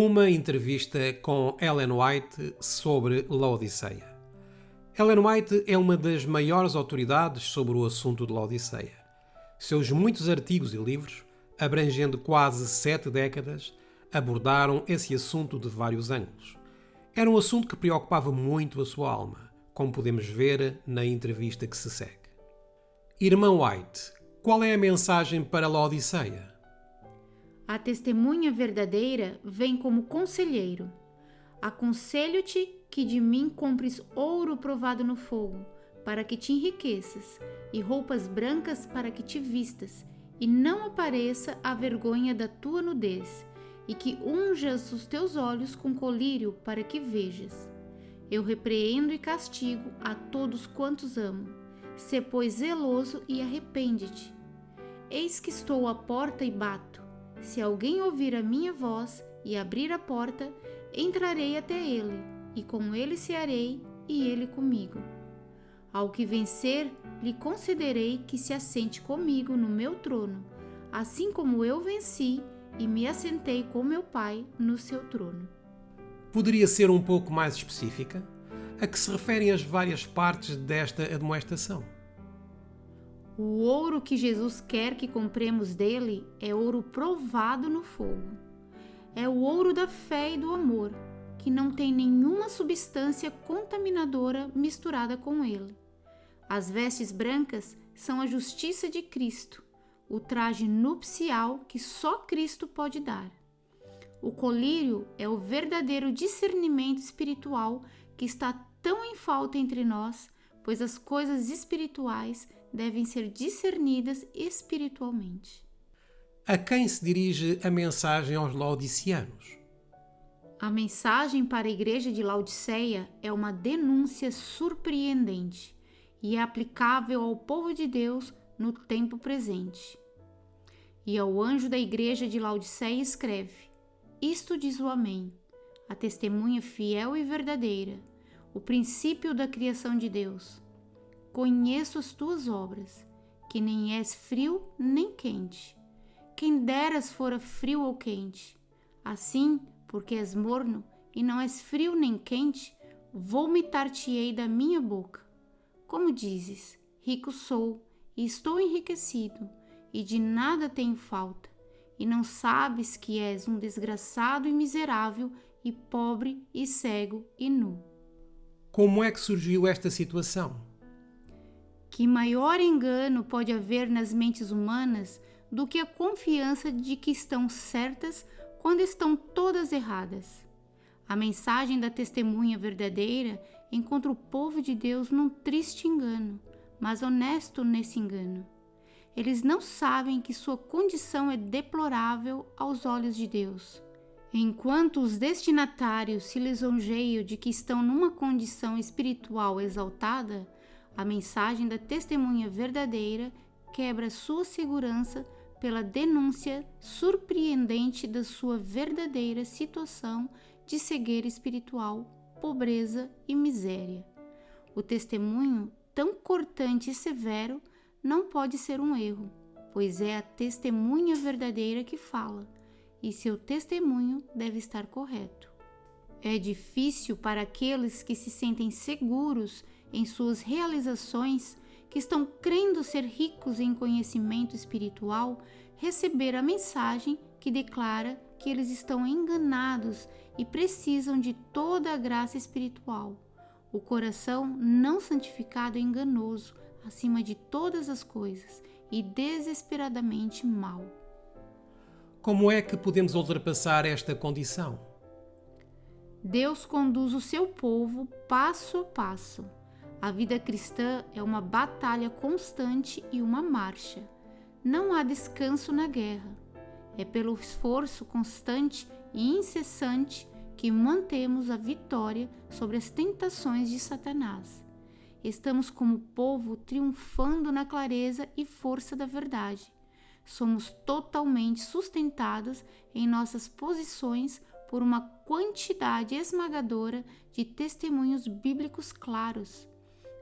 Uma entrevista com Ellen White sobre Laodiceia. Ellen White é uma das maiores autoridades sobre o assunto de Laodiceia. Seus muitos artigos e livros, abrangendo quase 7 décadas, abordaram esse assunto de vários ângulos. Era um assunto que preocupava muito a sua alma, como podemos ver na entrevista que se segue. Irmã White, qual é a mensagem para Laodiceia? A testemunha verdadeira vem como conselheiro. Aconselho-te que de mim compres ouro provado no fogo, para que te enriqueças, e roupas brancas para que te vistas, e não apareça a vergonha da tua nudez, e que unjas os teus olhos com colírio para que vejas. Eu repreendo e castigo a todos quantos amo. Sê, pois, zeloso e arrepende-te. Eis que estou à porta e bato. Se alguém ouvir a minha voz e abrir a porta, entrarei até ele, e com ele cearei, e ele comigo. Ao que vencer, lhe concederei que se assente comigo no meu trono, assim como eu venci e me assentei com meu Pai no seu trono. Poderia ser um pouco mais específica? A que se referem as várias partes desta admoestação? O ouro que Jesus quer que compremos dele é ouro provado no fogo. É o ouro da fé e do amor, que não tem nenhuma substância contaminadora misturada com ele. As vestes brancas são a justiça de Cristo, o traje nupcial que só Cristo pode dar. O colírio é o verdadeiro discernimento espiritual que está tão em falta entre nós, pois as coisas espirituais devem ser discernidas espiritualmente. A quem se dirige a mensagem aos laodiceanos? A mensagem para a igreja de Laodiceia é uma denúncia surpreendente e é aplicável ao povo de Deus no tempo presente. E ao anjo da igreja de Laodiceia escreve: Isto diz o Amém, a testemunha fiel e verdadeira, o princípio da criação de Deus. Conheço as tuas obras, que nem és frio nem quente. Quem deras fora frio ou quente. Assim, porque és morno e não és frio nem quente, vomitar-te-ei da minha boca. Como dizes, rico sou e estou enriquecido, e de nada tenho falta, e não sabes que és um desgraçado e miserável, e pobre e cego e nu. Como é que surgiu esta situação? Que maior engano pode haver nas mentes humanas do que a confiança de que estão certas quando estão todas erradas? A mensagem da testemunha verdadeira encontra o povo de Deus num triste engano, mas honesto nesse engano. Eles não sabem que sua condição é deplorável aos olhos de Deus. Enquanto os destinatários se lisonjeiam de que estão numa condição espiritual exaltada, a mensagem da testemunha verdadeira quebra sua segurança pela denúncia surpreendente da sua verdadeira situação de cegueira espiritual, pobreza e miséria. O testemunho, tão cortante e severo, não pode ser um erro, pois é a testemunha verdadeira que fala, e seu testemunho deve estar correto. É difícil para aqueles que se sentem seguros em suas realizações, que estão crendo ser ricos em conhecimento espiritual, receber a mensagem que declara que eles estão enganados e precisam de toda a graça espiritual. O coração não santificado é enganoso acima de todas as coisas e desesperadamente mau. Como é que podemos ultrapassar esta condição? Deus conduz o seu povo passo a passo. A vida cristã é uma batalha constante e uma marcha. Não há descanso na guerra. É pelo esforço constante e incessante que mantemos a vitória sobre as tentações de Satanás. Estamos como povo triunfando na clareza e força da verdade. Somos totalmente sustentados em nossas posições por uma quantidade esmagadora de testemunhos bíblicos claros.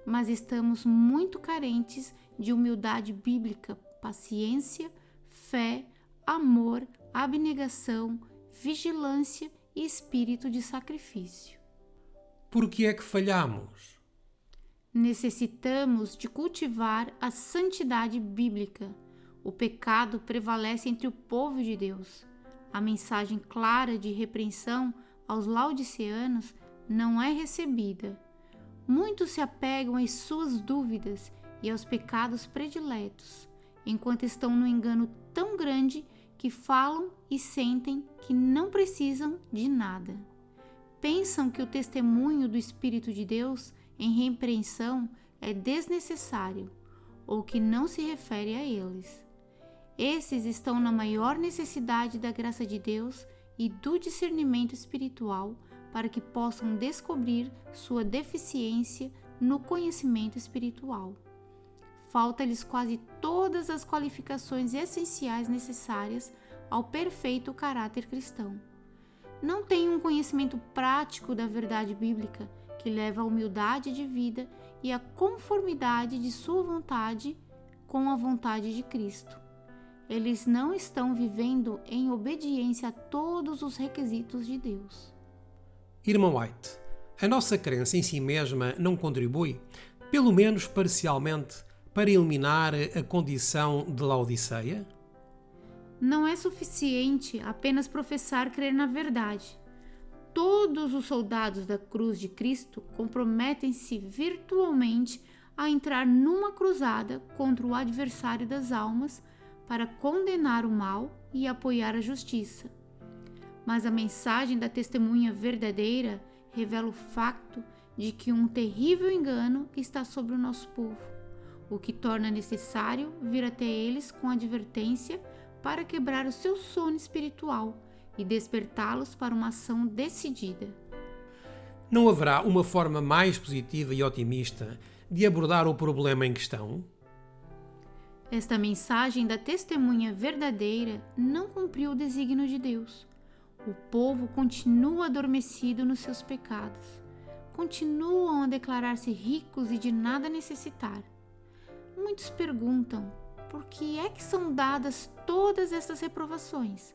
Mas estamos muito carentes de humildade bíblica, paciência, fé, amor, abnegação, vigilância e espírito de sacrifício. Por que é que falhamos? Necessitamos de cultivar a santidade bíblica. O pecado prevalece entre o povo de Deus. A mensagem clara de repreensão aos laodiceanos não é recebida. Muitos se apegam às suas dúvidas e aos pecados prediletos, enquanto estão no engano tão grande que falam e sentem que não precisam de nada. Pensam que o testemunho do Espírito de Deus em repreensão é desnecessário ou que não se refere a eles. Esses estão na maior necessidade da graça de Deus e do discernimento espiritual para que possam descobrir sua deficiência no conhecimento espiritual. Falta-lhes quase todas as qualificações essenciais necessárias ao perfeito caráter cristão. Não têm um conhecimento prático da verdade bíblica que leva à humildade de vida e à conformidade de sua vontade com a vontade de Cristo. Eles não estão vivendo em obediência a todos os requisitos de Deus. Irmã White, a nossa crença em si mesma não contribui, pelo menos parcialmente, para eliminar a condição de Laodiceia? Não é suficiente apenas professar crer na verdade. Todos os soldados da cruz de Cristo comprometem-se virtualmente a entrar numa cruzada contra o adversário das almas para condenar o mal e apoiar a justiça. Mas a mensagem da testemunha verdadeira revela o facto de que um terrível engano está sobre o nosso povo, o que torna necessário vir até eles com advertência para quebrar o seu sono espiritual e despertá-los para uma ação decidida. Não haverá uma forma mais positiva e otimista de abordar o problema em questão? Esta mensagem da testemunha verdadeira não cumpriu o desígnio de Deus. O povo continua adormecido nos seus pecados. Continuam a declarar-se ricos e de nada necessitar. Muitos perguntam: por que é que são dadas todas estas reprovações?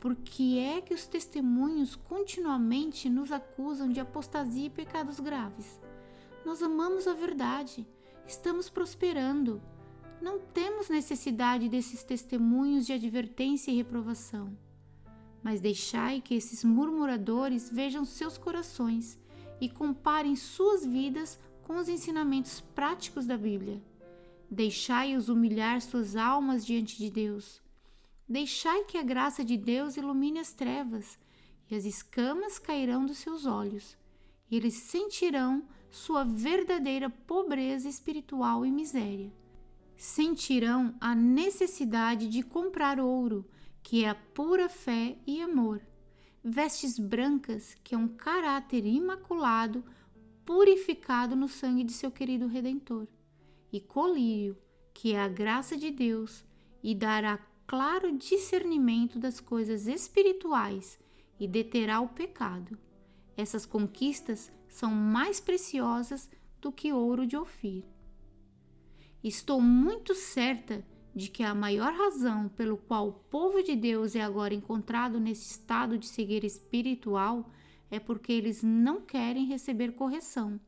Por que é que os testemunhos continuamente nos acusam de apostasia e pecados graves? Nós amamos a verdade, estamos prosperando. Não temos necessidade desses testemunhos de advertência e reprovação. Mas deixai que esses murmuradores vejam seus corações e comparem suas vidas com os ensinamentos práticos da Bíblia. Deixai-os humilhar suas almas diante de Deus. Deixai que a graça de Deus ilumine as trevas, e as escamas cairão dos seus olhos, e eles sentirão sua verdadeira pobreza espiritual e miséria. Sentirão a necessidade de comprar ouro, que é a pura fé e amor, vestes brancas, que é um caráter imaculado, purificado no sangue de seu querido Redentor, e colírio, que é a graça de Deus, e dará claro discernimento das coisas espirituais e deterá o pecado. Essas conquistas são mais preciosas do que ouro de Ofir. Estou muito certa de que a maior razão pelo qual o povo de Deus é agora encontrado nesse estado de cegueira espiritual é porque eles não querem receber correção.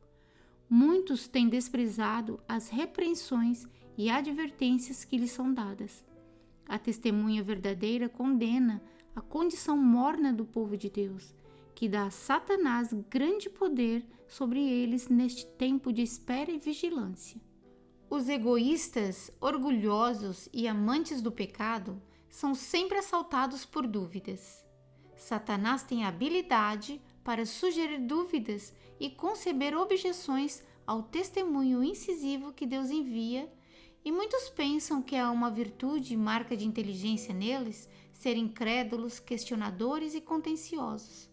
Muitos têm desprezado as repreensões e advertências que lhes são dadas. A testemunha verdadeira condena a condição morna do povo de Deus, que dá a Satanás grande poder sobre eles neste tempo de espera e vigilância. Os egoístas, orgulhosos e amantes do pecado são sempre assaltados por dúvidas. Satanás tem a habilidade para sugerir dúvidas e conceber objeções ao testemunho incisivo que Deus envia, e muitos pensam que é uma virtude e marca de inteligência neles ser incrédulos, questionadores e contenciosos.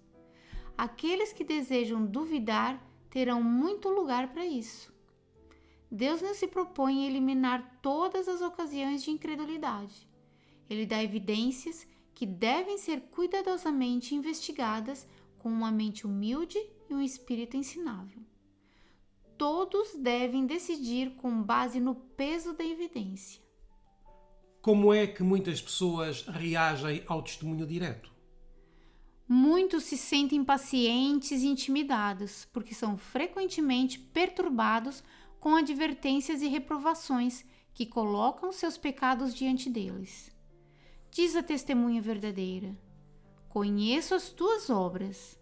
Aqueles que desejam duvidar terão muito lugar para isso. Deus não se propõe a eliminar todas as ocasiões de incredulidade. Ele dá evidências que devem ser cuidadosamente investigadas com uma mente humilde e um espírito ensinável. Todos devem decidir com base no peso da evidência. Como é que muitas pessoas reagem ao testemunho direto? Muitos se sentem impacientes e intimidados, porque são frequentemente perturbados com advertências e reprovações que colocam seus pecados diante deles. Diz a testemunha verdadeira: conheço as tuas obras,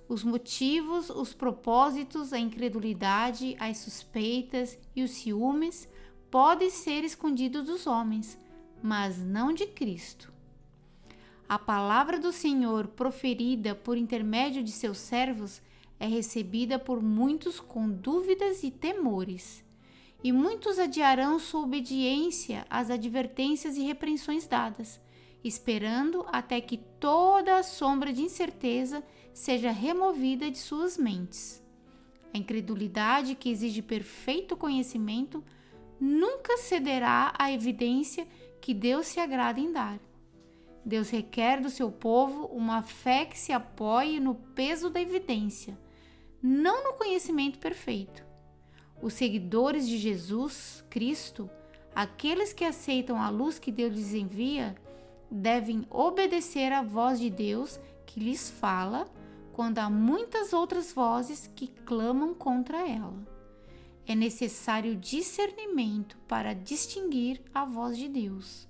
os motivos, os propósitos, a incredulidade, as suspeitas e os ciúmes podem ser escondidos dos homens, mas não de Cristo. A palavra do Senhor, proferida por intermédio de seus servos, é recebida por muitos com dúvidas e temores, e muitos adiarão sua obediência às advertências e repreensões dadas, esperando até que toda a sombra de incerteza seja removida de suas mentes. A incredulidade, que exige perfeito conhecimento, nunca cederá à evidência que Deus se agrada em dar. Deus requer do seu povo uma fé que se apoie no peso da evidência, não no conhecimento perfeito. Os seguidores de Jesus Cristo, aqueles que aceitam a luz que Deus lhes envia, devem obedecer à voz de Deus que lhes fala, quando há muitas outras vozes que clamam contra ela. É necessário discernimento para distinguir a voz de Deus.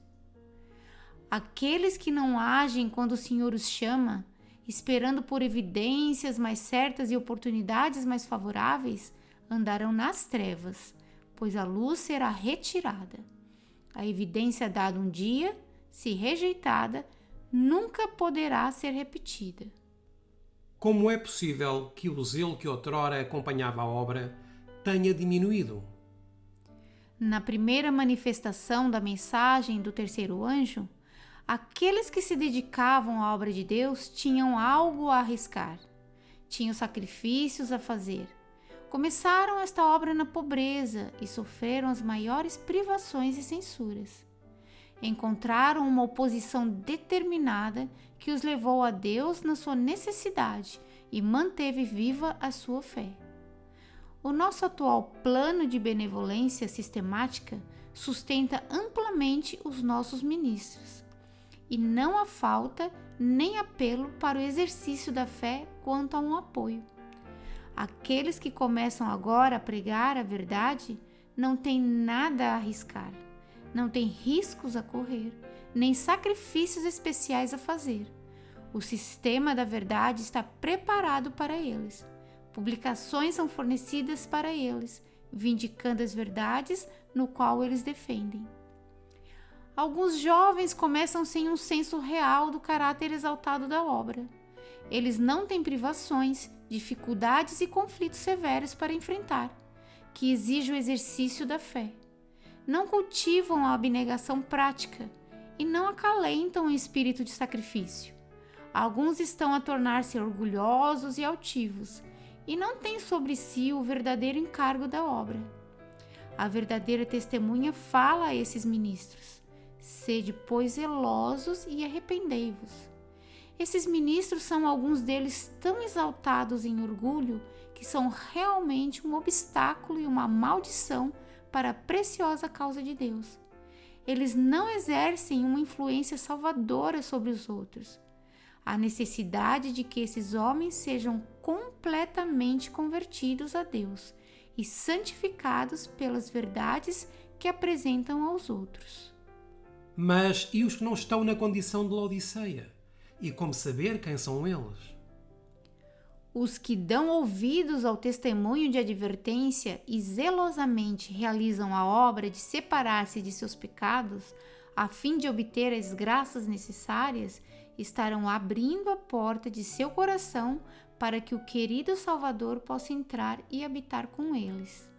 Aqueles que não agem quando o Senhor os chama, esperando por evidências mais certas e oportunidades mais favoráveis, andarão nas trevas, pois a luz será retirada. A evidência dada um dia, se rejeitada, nunca poderá ser repetida. Como é possível que o zelo que outrora acompanhava a obra tenha diminuído? Na primeira manifestação da mensagem do terceiro anjo, aqueles que se dedicavam à obra de Deus tinham algo a arriscar, tinham sacrifícios a fazer. Começaram esta obra na pobreza e sofreram as maiores privações e censuras. Encontraram uma oposição determinada que os levou a Deus na sua necessidade e manteve viva a sua fé. O nosso atual plano de benevolência sistemática sustenta amplamente os nossos ministros, e não há falta nem apelo para o exercício da fé quanto a um apoio. Aqueles que começam agora a pregar a verdade não têm nada a arriscar, não têm riscos a correr, nem sacrifícios especiais a fazer. O sistema da verdade está preparado para eles. Publicações são fornecidas para eles, vindicando as verdades no qual eles defendem. Alguns jovens começam sem um senso real do caráter exaltado da obra. Eles não têm privações, dificuldades e conflitos severos para enfrentar, que exigem o exercício da fé. Não cultivam a abnegação prática e não acalentam o espírito de sacrifício. Alguns estão a tornar-se orgulhosos e altivos e não têm sobre si o verdadeiro encargo da obra. A verdadeira testemunha fala a esses ministros: sede, pois, zelosos e arrependei-vos. Esses ministros são alguns deles tão exaltados em orgulho que são realmente um obstáculo e uma maldição para a preciosa causa de Deus. Eles não exercem uma influência salvadora sobre os outros. Há necessidade de que esses homens sejam completamente convertidos a Deus e santificados pelas verdades que apresentam aos outros. Mas e os que não estão na condição de Laodiceia? E como saber quem são eles? Os que dão ouvidos ao testemunho de advertência e zelosamente realizam a obra de separar-se de seus pecados, a fim de obter as graças necessárias, estarão abrindo a porta de seu coração para que o querido Salvador possa entrar e habitar com eles.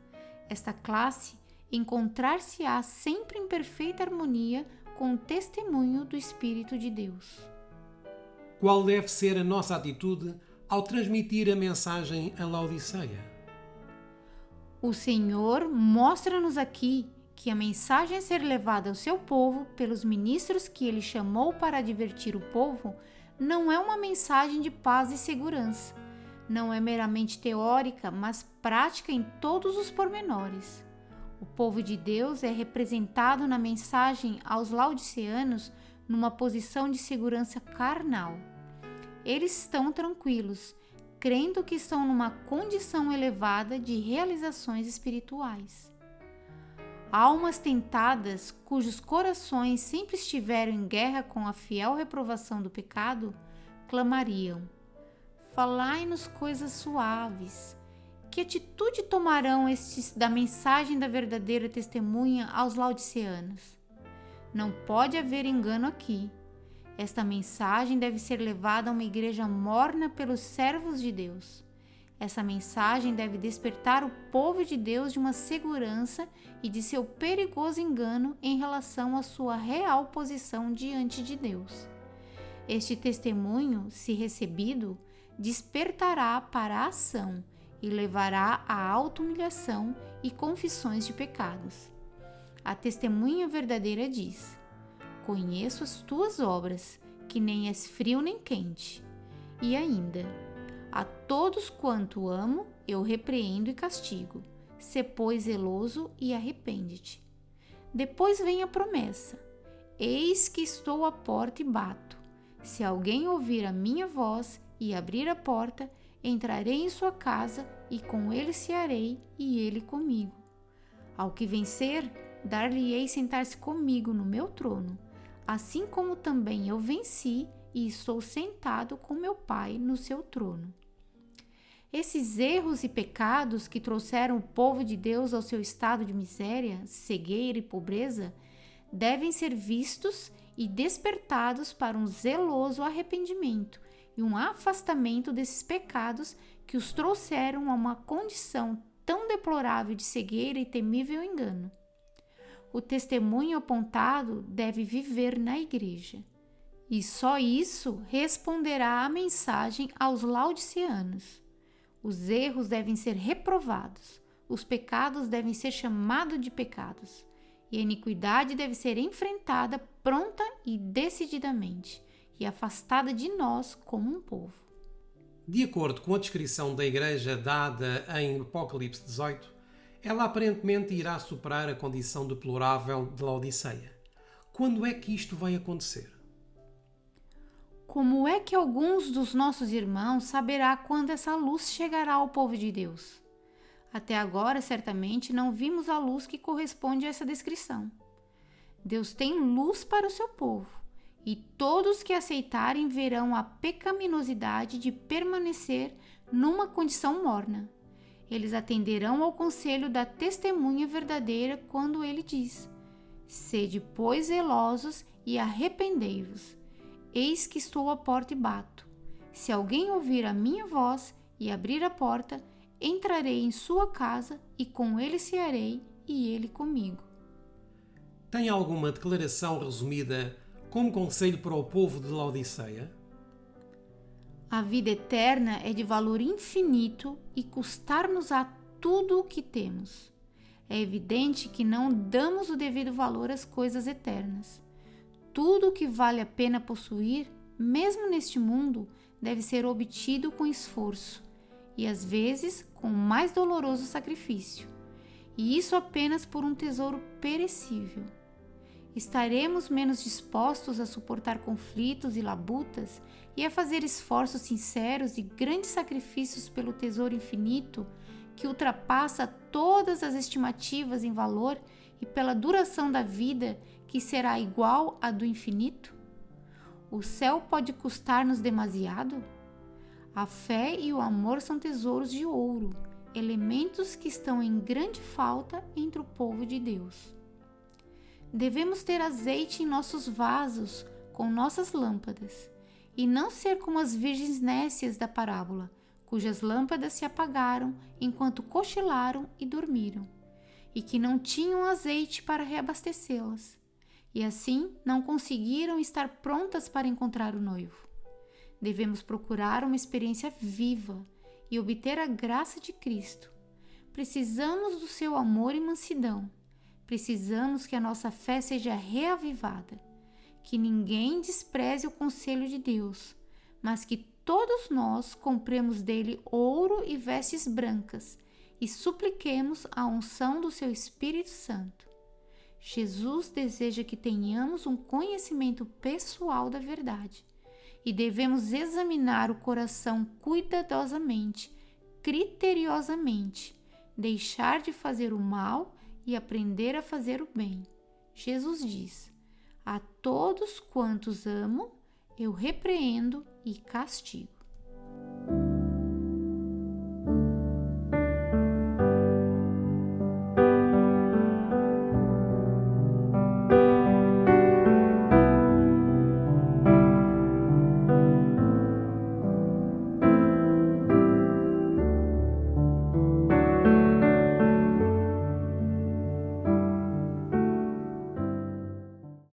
Esta classe encontrar-se-á sempre em perfeita harmonia com o testemunho do Espírito de Deus. Qual deve ser a nossa atitude ao transmitir a mensagem a Laodiceia? O Senhor mostra-nos aqui que a mensagem a ser levada ao seu povo pelos ministros que ele chamou para advertir o povo não é uma mensagem de paz e segurança. Não é meramente teórica, mas prática em todos os pormenores. O povo de Deus é representado na mensagem aos laodiceanos numa posição de segurança carnal. eles estão tranquilos, crendo que estão numa condição elevada de realizações espirituais. Almas tentadas, cujos corações sempre estiveram em guerra com a fiel reprovação do pecado, clamariam: falai-nos coisas suaves. Que atitude tomarão estes da mensagem da verdadeira testemunha aos laodiceanos? Não pode haver engano aqui. Esta mensagem deve ser levada a uma igreja morna pelos servos de Deus. Essa mensagem deve despertar o povo de Deus de uma segurança e de seu perigoso engano em relação à sua real posição diante de Deus. Este testemunho, se recebido, despertará para a ação e levará à auto-humilhação e confissões de pecados. A testemunha verdadeira diz: conheço as tuas obras, que nem és frio nem quente. E ainda: a todos quanto amo, eu repreendo e castigo. Sê, pois, zeloso e arrepende-te. Depois vem a promessa: eis que estou à porta e bato. Se alguém ouvir a minha voz e abrir a porta, entrarei em sua casa e com ele cearei e ele comigo. Ao que vencer, dar-lhe-ei sentar-se comigo no meu trono, assim como também eu venci e estou sentado com meu Pai no seu trono. Esses erros e pecados que trouxeram o povo de Deus ao seu estado de miséria, cegueira e pobreza, devem ser vistos e despertados para um zeloso arrependimento e um afastamento desses pecados que os trouxeram a uma condição tão deplorável de cegueira e temível engano. O testemunho apontado deve viver na igreja, e só isso responderá à mensagem aos laodiceanos. Os erros devem ser reprovados, os pecados devem ser chamados de pecados, e a iniquidade deve ser enfrentada pronta e decididamente, e afastada de nós como um povo. De acordo com a descrição da igreja dada em Apocalipse 18, ela aparentemente irá superar a condição deplorável de Laodiceia. Quando é que isto vai acontecer? Como é que alguns dos nossos irmãos saberá quando essa luz chegará ao povo de Deus? Até agora, certamente, não vimos a luz que corresponde a essa descrição. Deus tem luz para o seu povo, e todos que aceitarem verão a pecaminosidade de permanecer numa condição morna. Eles atenderão ao conselho da testemunha verdadeira quando ele diz: sede, pois, zelosos e arrependei-vos. Eis que estou à porta e bato. Se alguém ouvir a minha voz e abrir a porta, entrarei em sua casa e com ele cearei e ele comigo. Tem alguma declaração resumida como conselho para o povo de Laodiceia? A vida eterna é de valor infinito e custar-nos-á tudo o que temos. É evidente que não damos o devido valor às coisas eternas. Tudo o que vale a pena possuir, mesmo neste mundo, deve ser obtido com esforço e, às vezes, com o mais doloroso sacrifício. E isso apenas por um tesouro perecível. Estaremos menos dispostos a suportar conflitos e labutas e a fazer esforços sinceros e grandes sacrifícios pelo tesouro infinito que ultrapassa todas as estimativas em valor e pela duração da vida que será igual à do infinito? O céu pode custar-nos demasiado? A fé e o amor são tesouros de ouro, elementos que estão em grande falta entre o povo de Deus. Devemos ter azeite em nossos vasos com nossas lâmpadas, e não ser como as virgens nécias da parábola, cujas lâmpadas se apagaram enquanto cochilaram e dormiram, e que não tinham azeite para reabastecê-las, e assim não conseguiram estar prontas para encontrar o noivo. Devemos procurar uma experiência viva e obter a graça de Cristo. Precisamos do seu amor e mansidão. Precisamos que a nossa fé seja reavivada, que ninguém despreze o conselho de Deus, mas que todos nós compremos dele ouro e vestes brancas e supliquemos a unção do seu Espírito Santo. Jesus deseja que tenhamos um conhecimento pessoal da verdade e devemos examinar o coração cuidadosamente, criteriosamente, deixar de fazer o mal e aprender a fazer o bem. Jesus diz: a todos quantos amo, eu repreendo e castigo.